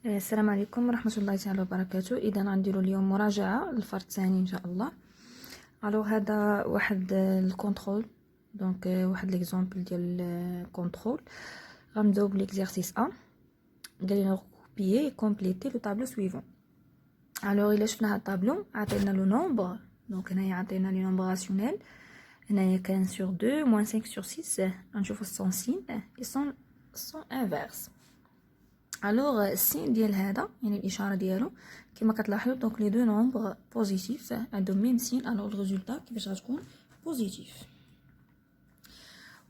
السلام عليكم ورحمة الله تعالى وبركاته. إذا غنديرو اليوم مراجعة للفرد الثاني إن شاء الله. الوغ هذا واحد الكونترول، دونك واحد ليكزامبل ديال الكونترول. غنبداو بليكزارسيس ا، قال لنا كوبيي كومبليتي لو طابلو سويفون. الوغ الا شفنا هاد الطابلو عطينا لو نومبر، دونك هنايا عطينا لي نومبر راسيونيل، هنايا 15 sur 2 moins 5 sur 6. غنشوفو السون سين et son inverse. الوغ السين ديال هذا يعني الاشاره ديالو كما كتلاحظوا، دونك لي دو نومبر بوزيتيف عندهم ميم سين. الوغ الريزولطا كيفاش غتكون بوزيتيف.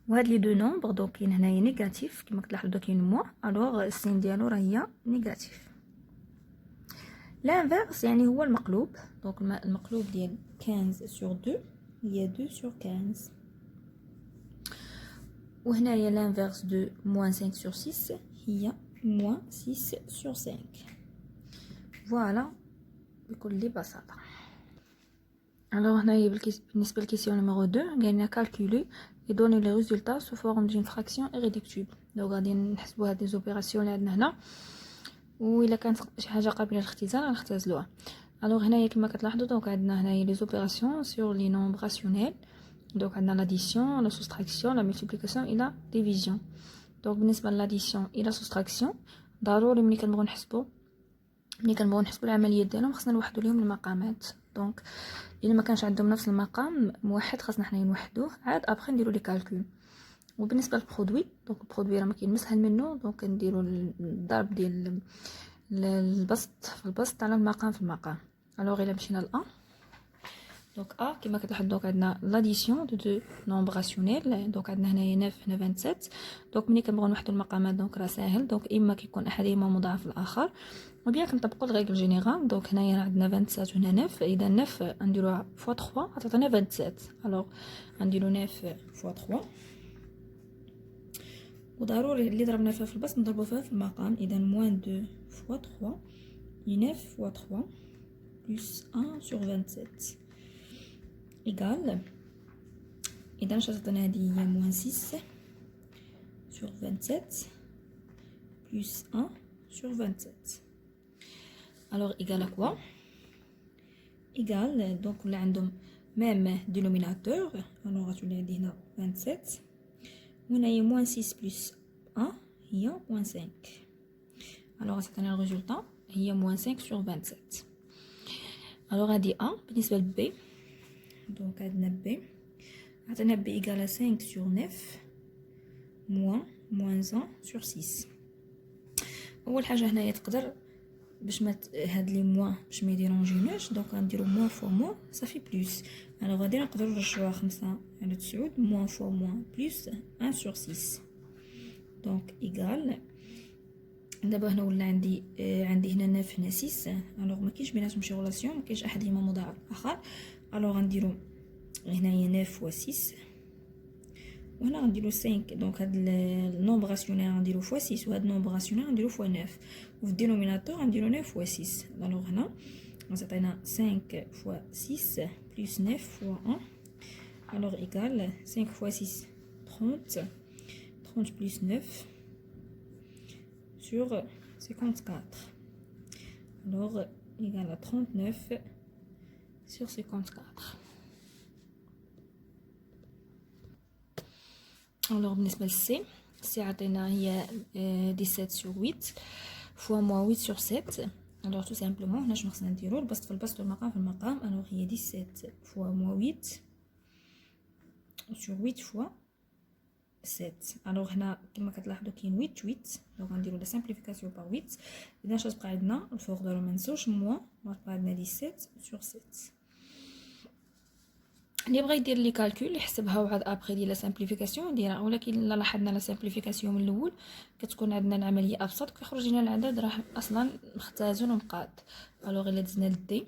وهاد لي دو نومبر دونك كاين هنايا نيجاتيف كما كتلاحظوا، كاين موا. الوغ السين ديالو راه هي نيجاتيف. لانفيرس يعني هو المقلوب، دونك المقلوب ديال 15 sur 2 هي 2 sur 15. وهنايا لانفيرس دو moins 5 sur 6 هي moins 6 sur 5. Voilà بكل بساطة. Alors هنايا بالنسبة للكيسيون نيميرو 2 قالنا calculer et donner les résultats sous forme d'une fraction irréductible. دونك غادي نحسبوا هاد لي زوبيراسيون اللي عندنا هنا، وإلا كانت شي حاجة قابلة للاختزال غنختزلوها. alors هنايا كما كتلاحظوا دونك عندنا هنايا لي زوبيراسيون sur les nombres rationnels. دونك عندنا l'addition, la soustraction, la multiplication et la division. دونك بالنسبه للاديسيون الى سوستراكسيون ضروري ملي كنبغيو نحسبوا العمليات ديالهم خصنا نوحدوا لهم المقامات. دونك الا ما كانش عندهم نفس المقام موحد خصنا حنا نوحدوه عاد ابخي نديروا لي كالكول. وبالنسبه للبرودوي دونك البرودوي راه ما كاين مسهل منه، دونك نديروا الضرب ديال البسط في البسط على المقام في المقام. الوغ الا مشينا ل1 دونك ا كما كتلاحظوا دونك عندنا لاديسيون دو نومبر راسيونيل، دونك عندنا هنايا 9 هنا 27. دونك ملي كنبغيو نوحدوا المقامات دونك راه ساهل، دونك اما كيكون احدهما مضاعف الاخر وبيان كنطبقوا الريغل جينيرال. دونك هنايا عندنا 27 وهنا 9، اذا 9 نديروها فوا 3 عطاتنا 27. الوغ غنديروا 9 فوا 3، وضروري اللي ضربنا فيها في البسط نضربوا فيها في المقام. اذا موان 2 فوا 3 9 فوا 3 بلس 1 sur 27 égal. إذا شرطنا هذه هي moins 6 sur 27 plus 1 sur 27. alors égal à quoi? égal donc ولا عندهم même dénominateur. alors غتولي عندي هنا 27 وهنايا moins 6 plus 1 هي moins 5. alors غتعطينا الريزولطا هي moins 5 sur 27. alors هذه A. بالنسبة ل B دونك عندنا B عطينا B إيكال 5 sur 9 moins 1 sur 6. أول حاجة هنايا تقدر باش ما هاد لي موان باش ما يديرونجيناش، دونك غنديرو موان فوا موان صافي بلوس. أنا غادي نقدرو نرجعوها 5 على 9 موان فوا موان بلوس 1 sur 6. دونك إيكال دابا هنا ولا عندي هنا 9 هنا 6. الوغ ما كاينش بيناتهم شي غولاسيون، ما كاينش احدهما مضاعف الاخر. الوغ غنديرو هنايا 9 فوا 6 وهنا غنديرو 5. دونك هاد النومبر راسيونيل غنديرو فوا 6 وهاد النومبر راسيونيل غنديرو فوا 9 وفي الدينوميناتور غنديرو 9 فوا 6. الوغ هنا غتعطينا 5 فوا 6 بلس 9 فوا 1. الوغ ايكال 5 فوا 6 30 بلس 9 sur 54. alors égal à 39 sur 54. alors بالنسبة للسي عطينا هي 17 sur 8 fois moins 8 sur 7. alors tout simplement هنا شنو خصنا نديرو؟ البسط في البسط والمقام في المقام. alors هي 17 fois moins 8 sur 8 fois 7. alors هنا كما كتلاحظوا كاين 8 دونك غنديروا لا سامبليفيكاسيون باغ 8. اذا اش غتبقى عندنا الفوق دارو ما نساوش موان غتبقى عندنا 17 sur 7. اللي بغى يدير لي كالكول يحسبها وعاد ابري ديال لا سامبليفيكاسيون يديرها. ولكن الا لاحظنا لا سامبليفيكاسيون من الاول كتكون عندنا العمليه ابسط، كيخرج لنا العدد راه اصلا مختزن ومقاد. الوغ الا دزنا للدي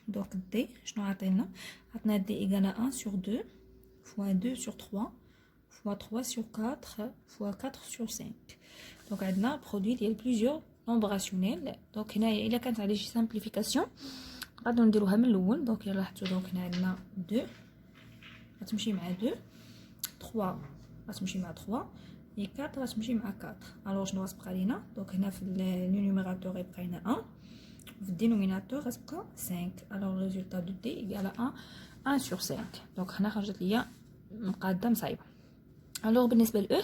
دونك الدي شنو عطينا؟ عطنا دي ايغال 1 sur 2 fois 2 sur 3 fois 3 sur 4 fois 4 sur 5. دونك عندنا برودوي ديال بليزيور نومبر راسيونيل. دونك هنايا الا كانت عليه شي سامبليفيكاسيون غادي نديروها من الاول. دونك الا لاحظتوا دونك هنا عندنا 2 غتمشي مع 2 3 غتمشي مع 3 et 4 غتمشي مع 4. alors شنو غتبقى لينا؟ دونك هنا في لو نيميراتور يبقى لنا 1 في الدينوميناتور غتبقى 5. alors le résultat de d égale à 1 sur 5. دونك هنا خرجت ليا مقاده مصايبه. alors بالنسبه ل e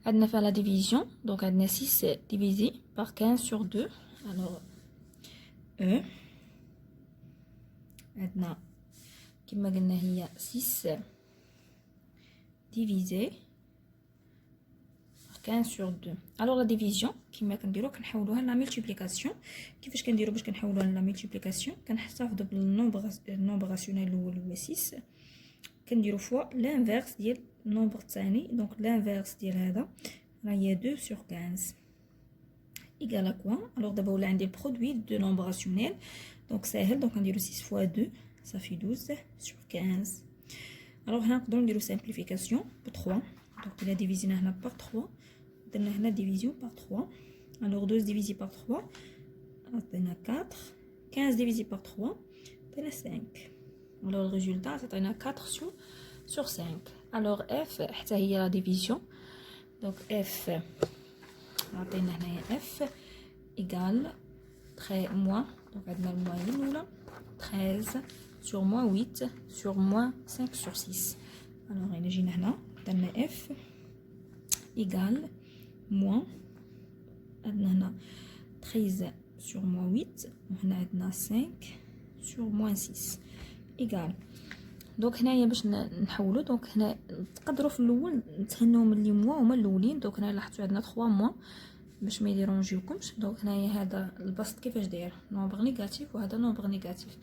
عندنا فيها لا ديفيزيون. دونك عندنا 6 divisé par 15 sur 2. alors e عندنا كما قلنا هي 6 divisé 15 sur 2. alors la division كما كنديروا كنحولوها لا ملتيبليكاسيون. كيفاش كنديروا باش كنحولوها لا ملتيبليكاسيون؟ كنحتفظوا بالنومبر راسيونيل الاول هو 6 كنديروا فوا لانفيرس ديال النومبر الثاني. دونك لانفيرس ديال هذا راه هي 2 sur 15 égal à quoi؟ alors دابا ولا عندي برودوي دو نومبر راسيونيل. دونك ساهل. دونك نديرو 6 fois 2 ça fait 12 sur 15. alors هنا نقدروا نديرو simplification ب 3. دونك الا ديفيزينا هنا par 3 درنا هنا division par 3. alors 12 divisé par 3 عطينا 4. 15 divisé par 3 عطينا 5. alors le résultat عطينا 4 sur 5. alors f حتى هي لا ديفيزيون. دونك f عطينا هنايا f égal très moins. دونك عندنا الموين الاولى 13 sur moins 8 sur moins 5 sur 6. alors الا جينا هنا درنا f égal moins عندنا هنا 13 sur moins 8 وهنا عندنا 5 sur moins 6 égal. دونك هنايا باش نحولو. دونك هنا تقدروا في الاول نتهنوا من لي موا هما الاولين. دونك هنا لاحظتوا عندنا 3 موا باش ما يديرونجيوكمش. دونك هنايا هذا البسط كيفاش داير نومبر نيجاتيف وهذا نومبر نيجاتيف.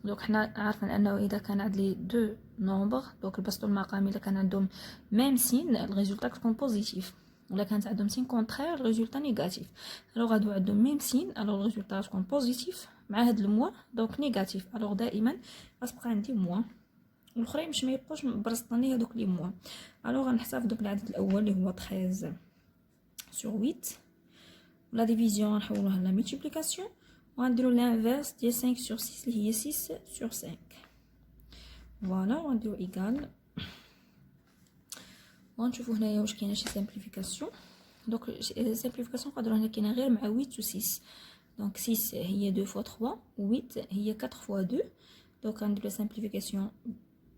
دونك حنا عارفين انه اذا كان عندي دو نومبر دونك البسط والمقام اذا كان عندهم ميم سين الريزولتا تكون بوزيتيف. ولا كانت عندهم سين كونترير الريزولتا نيجاتيف. الوغ هادو عندهم ميم سين الوغ الريزولتا تكون بوزيتيف مع هاد الموا دونك نيجاتيف. الوغ دائما غتبقى عندي موا والاخرين باش ما يبقوش برسطاني هذوك لي موا. الوغ غنحتفظوا بالعدد الاول اللي هو 13 sur 8. la division غنحولوها لا ملتيبليكاسيون وغنديروا l'inverse ديال 5 sur 6 اللي هي 6 sur 5. فوالا وغنديروا ايغال ونشوفوا هنايا واش كاينه شي سامبليفيكاسيون. دونك سامبليفيكاسيون نقدروا هنا كاينه غير مع 8 و 6. دونك 6 هي 2 fois 3 و 8 هي 4 fois 2. دونك غنديروا سامبليفيكاسيون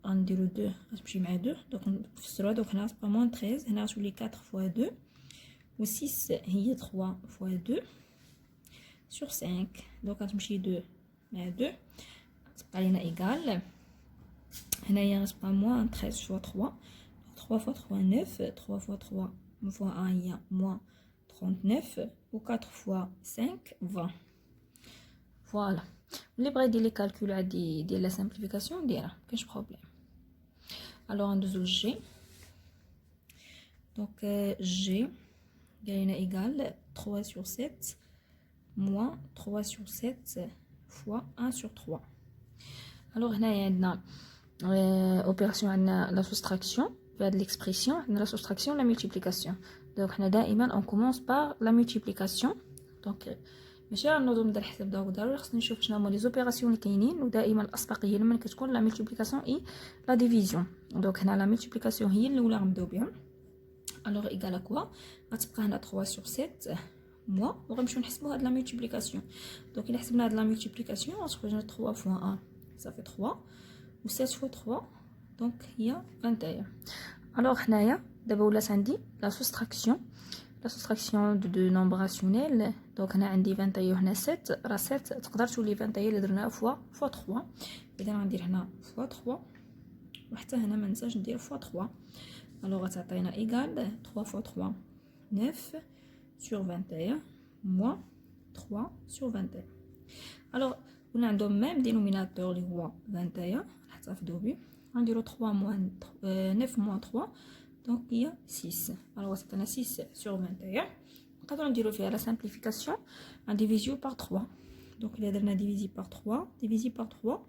غنديروا 2 غتمشي مع 2 دونك نفسروها. دونك هنا غتبقى موان 13 هنا غتولي 4 fois 2 و 6 هي 3 fois 2 sur 5. دونك غتمشي 2 مع 2 غتبقى لينا ايغال. هنايا غتبقى موان 13 fois 3 3 fois 3 9 3 fois 3 fois 1 هي موان 39 و 4 fois 5 20. فوالا اللي بغى يدير لي كالكول عادي ديال لا سامبليفيكاسيون ديرها مكاينش بروبليم. الوغ ندوزو لجي. دونك جي جاينا ايغال 3 sur 7 moins 3 sur 7 fois 1 sur 3. الوغ هنايا عندنا اوبيراسيون عندنا لا سوستراكسيون في هاد ليكسبريسيون عندنا لا سوستراكسيون لا ملتيبليكاسيون. دونك حنا دائما اون كومونس بار لا ملتيبليكاسيون. دونك ماشي غنوضو نبدا نحسب ضروري خصني نشوف شنو هما لي زوبيراسيون اللي كاينين. ودائما الاسبقيه لما كتكون لا ملتيبليكاسيون اي لا ديفيزيون. دونك هنا لا ملتيبليكاسيون هي الاولى غنبداو بها. الوغ ايغال كوا غتبقى هنا 3 sur 7 موا وغنمشيو نحسبوا هاد لا ملتيبليكاسيون. دونك الا حسبنا هاد لا ملتيبليكاسيون غتخرج لنا 3 fois 1 صافي 3 و 7 fois 3 دونك هي 21. الوغ هنايا دابا ولات عندي لا سوستراكسيون دو نومبر راسيونيل. دونك هنا عندي 21 هنا 7 راه 7 تقدر تولي 21 اللي درناها فوا 3. اذا غندير هنا فوا 3 وحتى هنا ما ننساش ندير فوا 3. الوغ غتعطينا ايغال 3 fois 3 9 sur 21 moins 3 sur 21. الوغ ولا عندهم ميم دينوميناتور اللي هو 21 نحتفظوا به. غنديروا 3 moins 9 moins 3 دونك هي 6. الوغ عطينا 6 sur 21. نقدروا نديروا فيها لا سامبليفيكاسيون ان ديفيزيو بار 3. دونك الا درنا ديفيزي بار 3 ديفيزي بار 3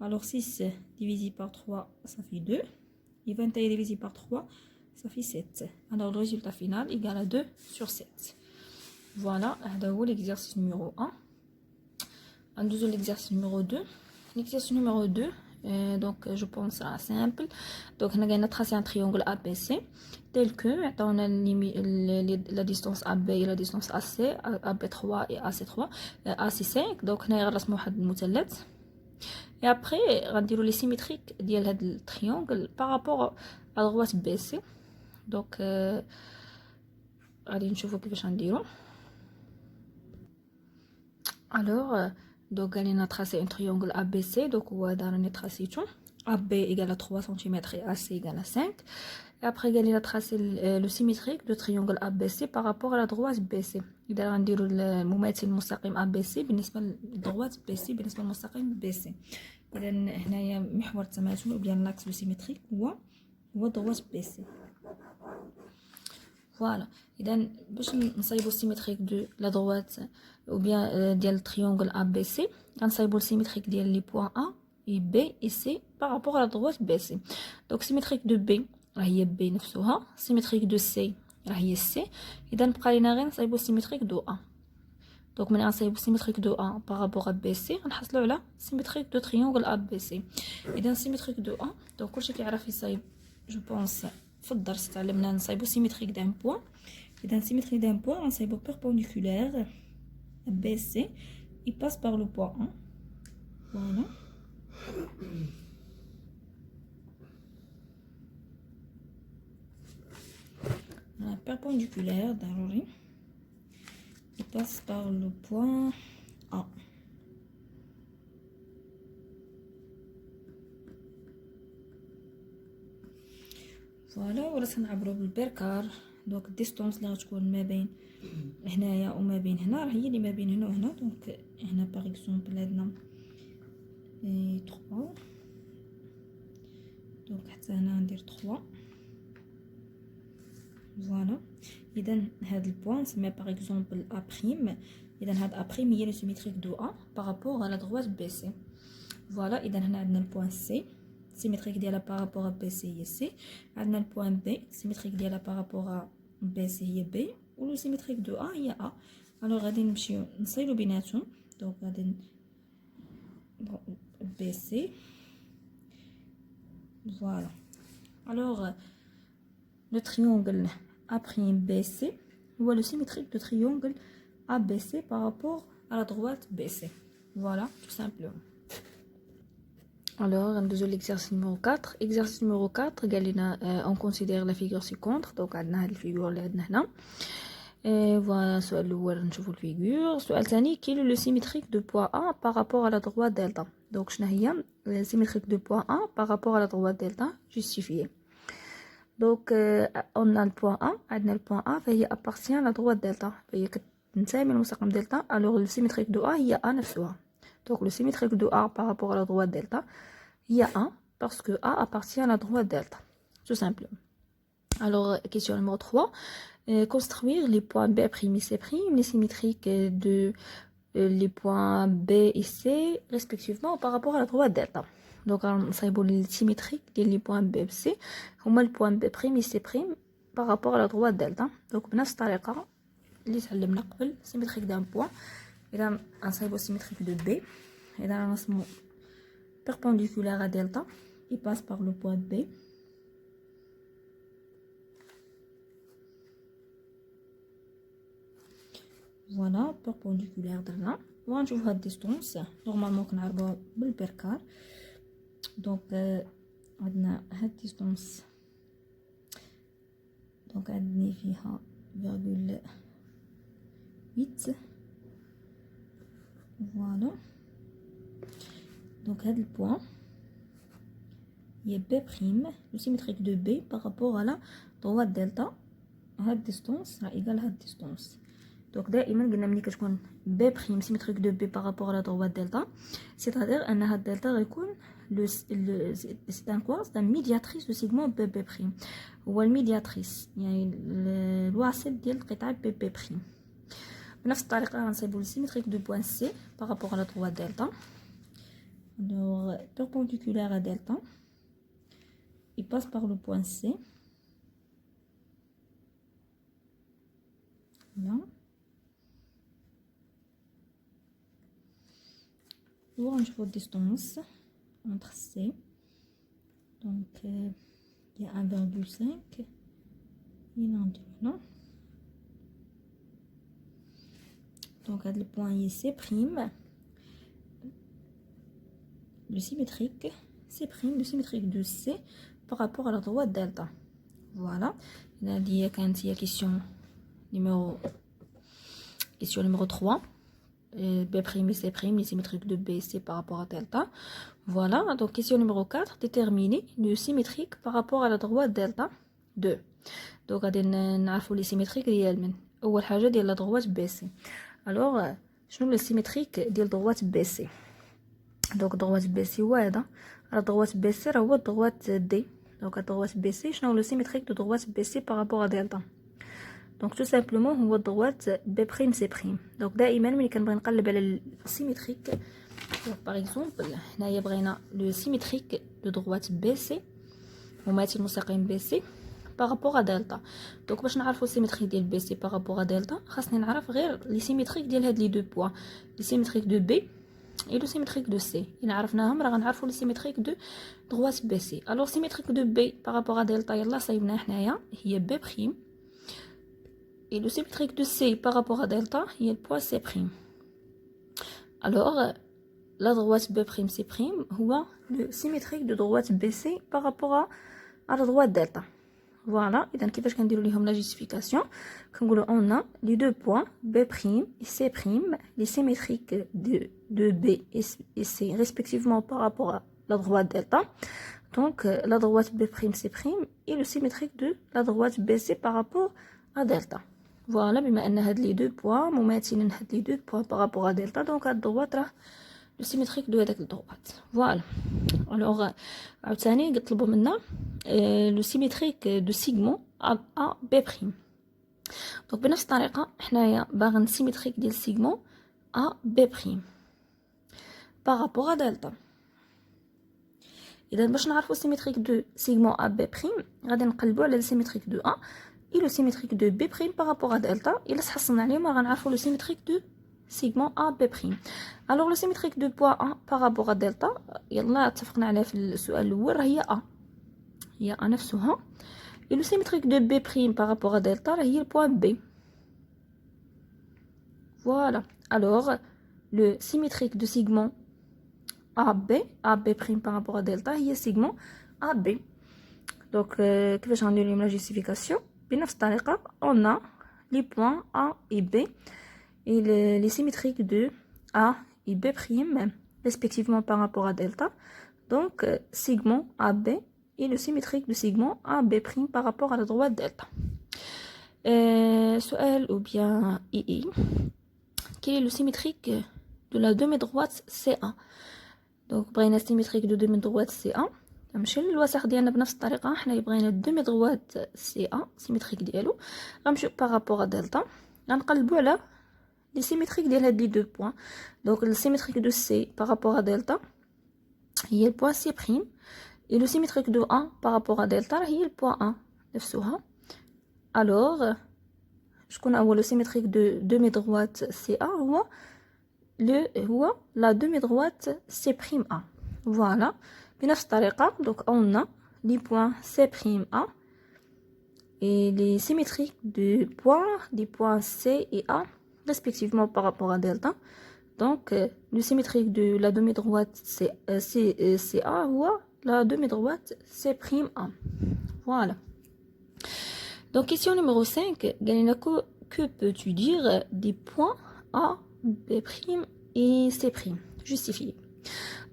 الوغ 6 divisé par 3 ça fait 2 et 21 divisé par 3 ça fait 7. alors le résultat final égale à 2 sur 7. voilà هذا هو l'exercice numéro 1. ندوزو l'exercice numéro 2. l'exercice numéro 2 Donc je pense à simple. Donc on a tracé un triangle ABC tel que on a la distance AB et la distance AC, AB3 et AC3, AC5. Donc on a رسموا واحد المثلث. Et après غنديروا les symétriques ديال هذا التريونغل par rapport à droite BC. Donc غادي نشوفوا كيفاش غنديروا. Alors donc on a tracé un triangle ABC. Donc on a tracé tout. AB égale à 3 cm et AC égale à 5. Et après, on a tracé le symétrique de triangle ABC par rapport à la droite BC. إذا غنديروا المماثل المستقيم ABC بالنسبة للدروات BC بالنسبة للمستقيم BC. إذا هنايا محور التماثل أو bien l'axe symétrique هو droite BC. Voilà. إذا باش نصايبوا السيمتريك دو لا droite ou bien ديال التريونغل ABC غنصايبوا السيمتريك ديال لي بوين A et B et C par rapport à la droite BC. Donc symétrique de B هي B نفسها, symétrique de C هي C. إذا بقى لينا غير نصايبوا symétrique de A. Donc ملي غنصايبوا symétrique de A par rapport à BC غنحصلوا على symétrique de triangle ABC. إذا symétrique de A donc كلشي كيعرف يصايب جو بونس في الدرس تعلمنا نصايبوا symétrique d'un point. إذا symétrique d'un point غنصايبوا perpendiculaire BC il passe par le point 1. Voilà. Un perpendiculaire ضروري il passe par le point A. فوالا ولا سنعبروا بالبركار. دونك الديستونس اللي غتكون ما بين هنايا وما بين هنا راه هي اللي ما بين هنا وهنا. دونك هنا باغ اكزومبل عندنا 3 دونك حتى هنا ندير 3. فوالا اذا هاد البوان نسميه باغ اكزومبل ا بريم. اذا هاد ا بريم هي لو سيميتريك دو ا بارابور على دروات بي سي. فوالا اذا هنا عندنا البوان سي symétrique ديالها بارابور ا بي سي هي سي. عندنا البوان بي symétrique ديالها بارابور ا بي سي هي بي ولو سيميتريك دو ا هي ا. الوغ غادي نمشيو نصيلو بيناتهم. دونك غادي بي سي. فوالا الوغ le triangle A'BC ou le symétrique de triangle ABC par rapport à la droite BC. Voilà, tout simplement. Alors, on a l'exercice numéro 4. Exercice numéro 4, on considère la figure ci-contre. Donc, on a la figure là. Et voilà, نشوفوا الفيغور. السؤال الثاني quel est le symétrique de point A par rapport à la droite delta. Donc, شنو هي le symétrique de point A par rapport à la droite delta justifié. Donc on a le point A, عندنا le point A فهي appartient à la droite delta فهي كتنتمي للمستقيم delta. Alors le symétrique de A هي A نفسها. Donc le symétrique de A par rapport à la droite delta هي A parce que A appartient à la droite delta, tout simplement. Alors question numéro 3, construire les points B' et C', les symétriques de les points B et C respectivement par rapport à la droite delta. Donc نصايبوا السيميتريك ديال لي بوين بي سي هما البوين بي بريم سي بريم بارابور على دروات دلتا. دونك بنفس الطريقه اللي تعلمنا قبل سيميتريك دان بوين. اذا نصايبوا سيميتريك دو بي. اذا نرسموا perpendiculaire à delta il passe par le point B. voilà perpendiculaire درنا وغنشوف هاد ديستونس نورمالمون كنعرفوها بالبركار. دونك عندنا هاد ديستونس دونك عندني فيها 0.8. فوالا دونك هاد البوان هي بي بريم لو سيميتريك دو بي بارابور على droite دلتا. هاد ديستونس راه ايكال هاد ديستونس. دونك دائما قلنا ملي كتكون بي بريم سيميتريك دو بي بارابور على droite دلتا سيتادير ان هاد دلتا غيكون c'est un quoi, c'est un médiatrice de segment BB prime. هو الميدياتريس يعني الواسط ديال القطعه بي بي بريم. بنفس الطريقه غنصايبوا السيميتريك دو بوين سي بارابور على دروات دلتا. alors perpendiculaire à delta il passe par le point C. là وغنشوفوا الديستونس entre C. Donc, il y a 1,5. Il en deux, non? Donc, le point ici, C', le symétrique, C', le symétrique de C par rapport à la droite delta. Voilà. Il a dit qu'il y a question numéro 3. B' et C', les symétriques de B et C par rapport à delta. Voilà. Donc, question numéro 4, déterminer le symétrique par rapport à la droite delta 2. Donc, on va les symétriques réellement. أول حاجة ديال la droite BC. Alors, شنو le symétrique ديال droite BC. Donc, droite BC هو هذا. La droite BC راه هو droite D. Donc, la droite BC شنو le symétrique de droite BC par rapport à delta. Donc, tout simplement هو droite B' C'. Donc, دائما ملي كنبغي نقلب على السيميتريك. Donc, par exemple, هنايا بغينا le symétrique de droite BC مماثل مستقيم BC par rapport à delta. Donc باش نعرفوا السيمتريك ديال بي سي par rapport à delta خاصني نعرف غير لي سيمتريك ديال هاد لي دو بوين لي سيمتريك دو بي et le symétrique de C. إلا عرفناهم راه غنعرفوا لي سيمتريك دو droite بي سي. alors symétrique de B par rapport à delta يلا صايبناه حنايا هي B prime et le symétrique de C par rapport à delta هي le point C prime. alors la droite B prime C prime هو le symétrique de droite BC par rapport à la droite delta. Voilà, et donc كيفاش كنديروا ليهم لا جوستيفيكاسيون كنقولوا on a les deux points B' et C' les symétriques de B et C respectivement par rapport à la droite delta. Donc la droite B' C' et le symétrique de la droite BC par rapport à delta. Voilà, بما ان هاد les deux points مماثلين هاد les deux points par rapport à delta, donc هاد droite راه le symétrique de هذاك الدروات. Voilà. Alors عاوتاني يطلبوا منا le symétrique de segment A B'. Donc بنفس الطريقه حنايا باغي symétrique ديال segment A B' par rapport à delta. اذا باش نعرفوا symétrique de segment A B' غادي نقلبوا على le symétrique de A et le symétrique de B' par rapport à delta. الا تحصلنا عليهم غنعرفوا le symétrique de segment A B'. alors le symétrique de point A par rapport à delta يلا اتفقنا عليها في السؤال الاول هي A. هي A نفسها. et le symétrique de B' par rapport à delta هي le point B. voilà. alors le symétrique de segment AB par rapport à delta هي segment AB. donc كيفاش غندير لهم la justification بنفس الطريقه on a les points A et B et les symétriques de A et B' respectivement par rapport à delta. Donc segment AB et le symétrique de segment AB' par rapport à la droite delta. سؤال ou bien II. Quel est le symétrique de la demi-droite CA? Donc بغينا symétrique de demi-droite CA. غنمشي للوسخ ديالنا بنفس الطريقه حنا بغينا demi-droite CA symétrique ديالو غنمشيو par rapport à delta غنقلبوا على les symétriques ديال هاد لي دو بوين. donc le symétrique de C par rapport à delta هي le point C' et le symétrique de A par rapport à delta هي le point A نفسها. alors شكون هو le symétrique de demi droite CA هو la demi droite C'A. voilà بنفس الطريقه donc on a les points C'A et les symétriques des points C et A respectivement par rapport à delta. donc le symétrique de la demi-droite CA ou la demi-droite C'A. voilà. donc question numéro 5 que peux-tu dire des points A B' et C'? justifier.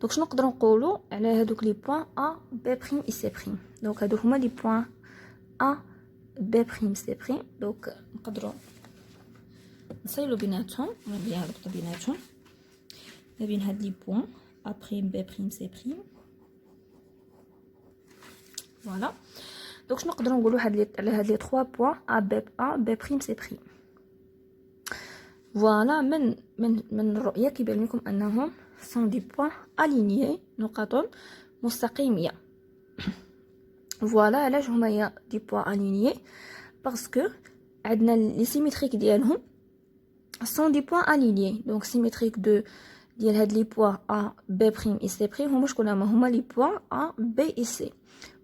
donc شنو نقدروا نقولوا على هذوك لي بوين A B' et C'. donc هذوك هما لي بوين A B' C'. donc نقدروا نصيلو بيناتهم نبيع ربط بيناتهم ما بين هاد لي بوين A' B' C'. voilà. donc شنو نقدروا نقولوا على هاد لي 3 بوين A B' C'. voilà. من الرؤيه كيبان لكم انهم sont des points alignés نقاط مستقيميه. voilà علاش هما هي دي بوين alignés parce que عندنا لي سيميتريك ديالهم sont des points alignés. donc symétrique de ديال هاد لي بوا A B prime et C prime هما شكون هما لي بوا A B et C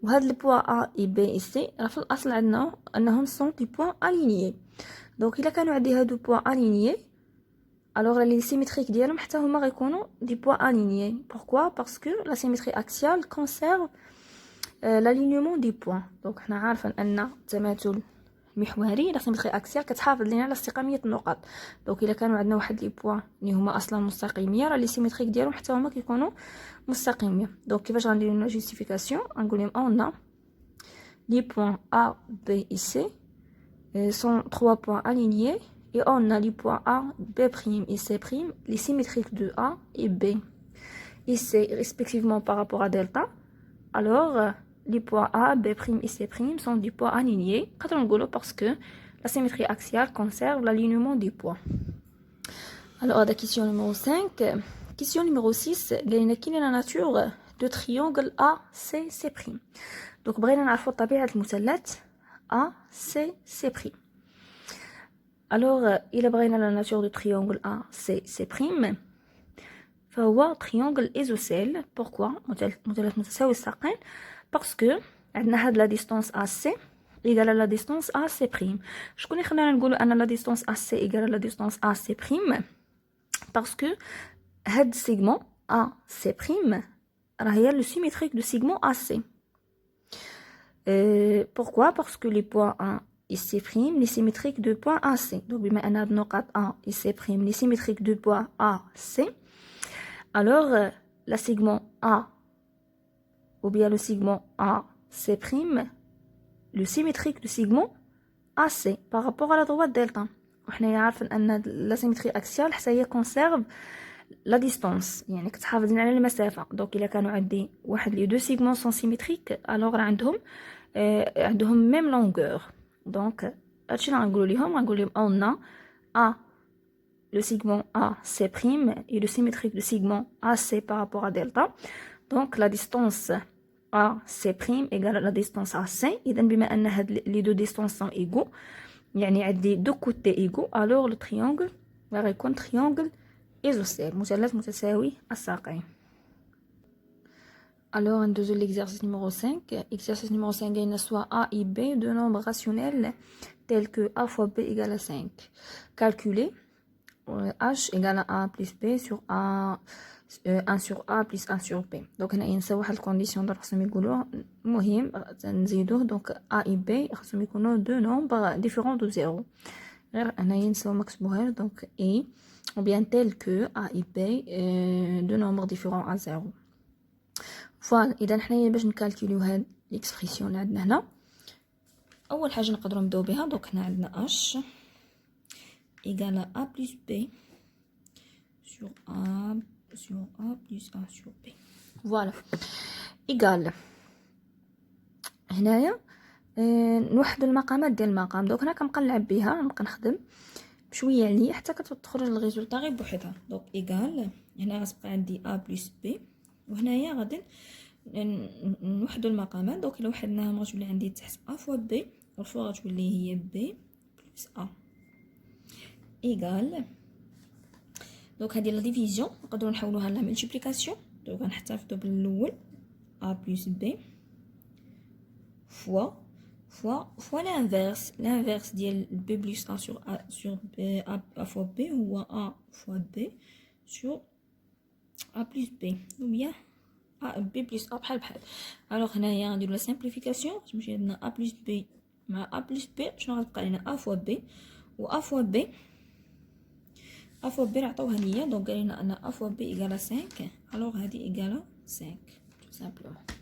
وهاد لي بوا A et B et C راه في الاصل عندنا انهم سون دي بوا alignés دونك الا كانوا عندي هادو بوا alignés alors les symétriques ديالهم حتى هما غيكونوا دي بوا alignés. Pourquoi? Parce que la symétrie axiale conserve l'alignement des points. donc حنا عارفين ان التماثل المحوري لا سيمتري اكسيال كتحافظ لينا على استقاميه النقط. دونك الا كانوا عندنا واحد لي بوين اللي هما اصلا مستقيميه راه لي سيمتريك ديالهم حتى هما كيكونوا مستقيمين. دونك كيفاش غنديروا لنا جوستيفيكاسيون غنقول لهم اون لي بوين A B et C sont trois points alignés et on a les points A B' et C' les symétriques de A et B et C respectivement par rapport à delta. Alors les points A, B' et C' sont des points alignés parce que la symétrie axiale conserve l'alignement des points. Alors, la question numéro 5. Question numéro 6. Quelle est la nature de triangle ACC'? Donc, بغينا نعرفوا طبيعة المثلث ACC'. Alors, إلا بغينا la nature de triangle ACC', فهو triangle isocèle. Pourquoi? مثلث متساوي الساقين. Parce que عندنا هاد لا ديستونس AC égale à la distance AC'. شكون اللي خلانا نقولوا ان لا ديستونس AC égale à la distance AC'؟ parce que هاد سيغمون AC' راه هي لو سيميتريك دو سيغمون AC. pourquoi? parce que les points A et C' les symétriques de point AC. donc بما ان هاد النقط A et C' les symétriques de point AC, alors la segment A ou bien le segment AC', le symétrique du segment AC par rapport à la droite delta. وحنا عارفين ان la symétrie axiale حتى هي conserve la distance يعني كتحافظ على المسافه. دونك الا كانوا عندي واحد لي دو سيغمون سون سيميتريك الوغ عندهم ميم لونغور. دونك هادشي اللي غنقولوا لهم اون A le segment AC' et le symétrique du segment AC par rapport à delta. donc la distance AC' égale à la distance AC. إذا بما أن هاد les deux distances sont égaux يعني عندي deux côtés égaux alors le triangle غيكون triangle isocèle مثلث متساوي الساقين. alors ندوزو l'exercice numéro 5. exercice numéro 5 il y a soit A et B deux nombres rationnels tels que A fois B égale à 5. calculer H égale à A plus B sur A 1 sur A plus 1 sur B. donc هنا ينساو واحد الكونديسيون دابا خصهم يقولوها مهم نزيدوه. donc A et B خصهم يكونوا دو نومبر ديفيرون دو زيرو غير هنا ينساو مكتبوهاش. donc A ou bien tel que A et B دو نومبر ديفيرون ا زيرو. فوالا اذا حنايا باش نكالكوليو هاد ليكسبريسيون اللي عندنا هنا اول حاجه نقدروا نبداو بها. donc هنا عندنا H égale à A plus B sur A plus A sur B. voilà égale هنايا نوحدوا المقامات ديال المقام. دونك هنا كنبقى نلعب بها نبقى نخدم بشويه عليا حتى كتخرج الريزولطا غير بوحدها. دونك ايغال هنا غتبقى عندي A plus B وهنايا غادي نوحدوا المقامات. دونك الا وحدناهم غتولي عندي تحت A فوا B والفوق غتولي هي B بلس A ايغال. دونك هذه لا ديفيزيون نقدروا نحولوها لا ملتيبليكاسيون. دونك غنحتفظوا بالاول A plus B fois l'inverse ديال B plus A sur A fois B هو A fois B sur A plus B ou bien B plus A بحال. alors هنايا غنديروا لا سامبليفيكاسيون تمشي عندنا A plus B مع A plus B شنو غتبقى لنا A fois B و A fois B عطاوها ليا. دونك قال لنا ان A fois B égale à 5 alors هذه égale 5 tout simplement.